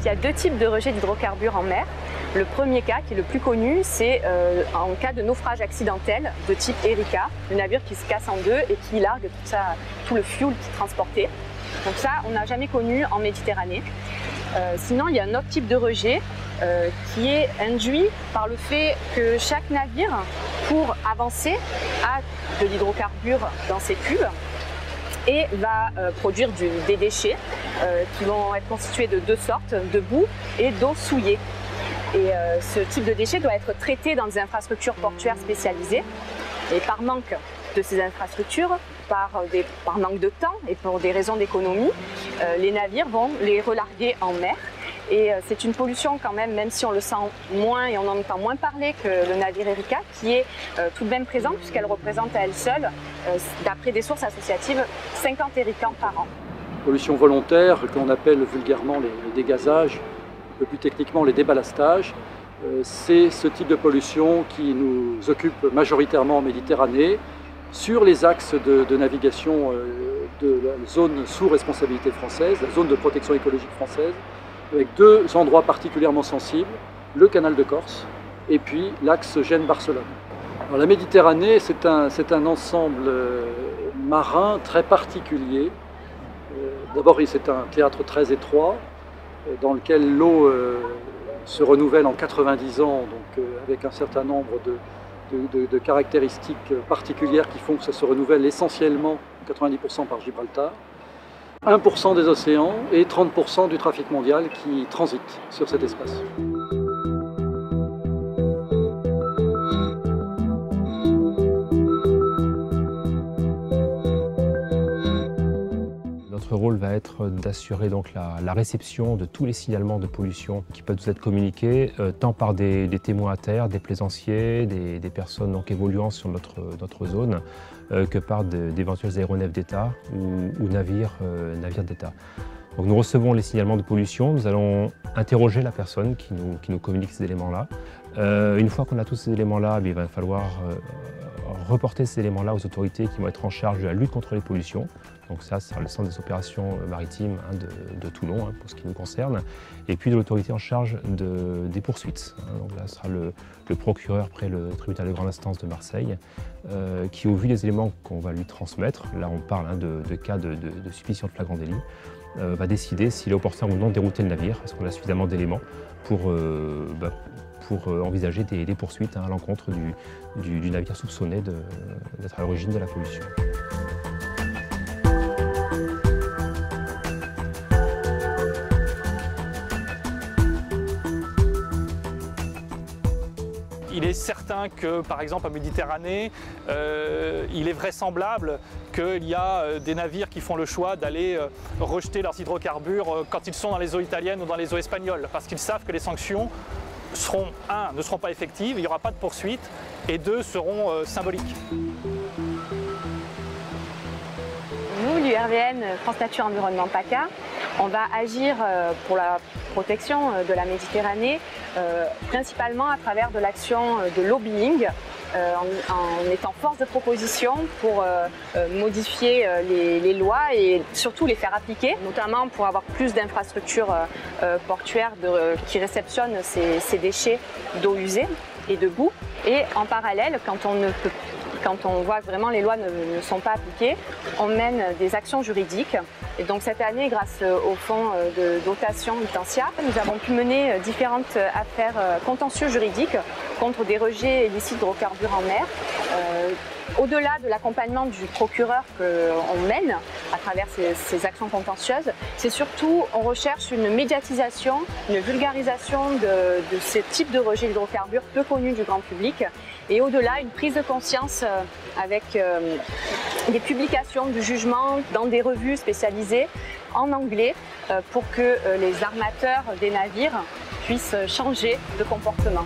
il y a deux types de rejet d'hydrocarbures en mer. Le premier cas, qui est le plus connu, c'est en cas de naufrage accidentel de type Erika, le navire qui se casse en deux et qui largue tout le fuel qu'il transportait. Donc ça, on n'a jamais connu en Méditerranée. Sinon, il y a un autre type de rejet qui est induit par le fait que chaque navire, pour avancer, a de l'hydrocarbure dans ses cubes et va produire des déchets qui vont être constitués de deux sortes, de boue et d'eau souillée. Et ce type de déchets doit être traité dans des infrastructures portuaires spécialisées. Et par manque de ces infrastructures, par manque de temps et pour des raisons d'économie, les navires vont les relarguer en mer. Et c'est une pollution quand même si on le sent moins et on en entend moins parler que le navire Erika, qui est tout de même présente puisqu'elle représente à elle seule, d'après des sources associatives, 50 éricans par an. Pollution volontaire, qu'on appelle vulgairement les dégazages, un peu plus techniquement les déballastages, c'est ce type de pollution qui nous occupe majoritairement en Méditerranée, sur les axes de navigation de la zone sous responsabilité française, la zone de protection écologique française, avec deux endroits particulièrement sensibles, le canal de Corse et puis l'axe Gênes-Barcelone. La Méditerranée, c'est un ensemble marin très particulier. D'abord, c'est un théâtre très étroit dans lequel l'eau se renouvelle en 90 ans, donc avec un certain nombre de caractéristiques particulières qui font que ça se renouvelle essentiellement 90% par Gibraltar. 1% des océans et 30% du trafic mondial qui transite sur cet espace. Notre rôle va être d'assurer donc la réception de tous les signalements de pollution qui peuvent nous être communiqués, tant par des témoins à terre, des plaisanciers, des personnes donc évoluant sur notre zone, que par d'éventuels aéronefs d'État ou navires d'État. Donc nous recevons les signalements de pollution, nous allons interroger la personne qui nous communique ces éléments-là. Une fois qu'on a tous ces éléments-là, il va falloir reporter ces éléments-là aux autorités qui vont être en charge de la lutte contre les pollutions. Donc ça sera le centre des opérations maritimes de Toulon, pour ce qui nous concerne. Et puis de l'autorité en charge des poursuites. Donc là, ce sera le procureur près le tribunal de grande instance de Marseille, qui, au vu des éléments qu'on va lui transmettre, là on parle de cas de suspicion de flagrant délit, va décider s'il est opportun ou non de dérouter le navire, parce qu'on a suffisamment d'éléments pour envisager des poursuites à l'encontre du navire soupçonné d'être à l'origine de la pollution. Il est certain que, par exemple, en Méditerranée, il est vraisemblable qu'il y a des navires qui font le choix d'aller rejeter leurs hydrocarbures quand ils sont dans les eaux italiennes ou dans les eaux espagnoles, parce qu'ils savent que les sanctions seront, ne seront pas effectives, il n'y aura pas de poursuite, et deux, seront symboliques. Nous, l'URVN France Nature Environnement PACA, on va agir pour la protection de la Méditerranée, principalement à travers de l'action de lobbying, en étant force de proposition pour modifier les lois et surtout les faire appliquer, notamment pour avoir plus d'infrastructures portuaires qui réceptionnent ces déchets d'eau usée et de boue. Et en parallèle, quand on voit que vraiment les lois ne sont pas appliquées, on mène des actions juridiques. Et donc cette année, grâce au fonds de dotation Lutentia, nous avons pu mener différentes affaires contentieux juridiques contre des rejets illicites d'hydrocarbures en mer. Au-delà de l'accompagnement du procureur qu'on mène à travers ces actions contentieuses, c'est surtout, on recherche une médiatisation, une vulgarisation de ce type de rejet d'hydrocarbures peu connu du grand public, et au-delà, une prise de conscience avec des publications du jugement dans des revues spécialisées en anglais pour que les armateurs des navires puissent changer de comportement.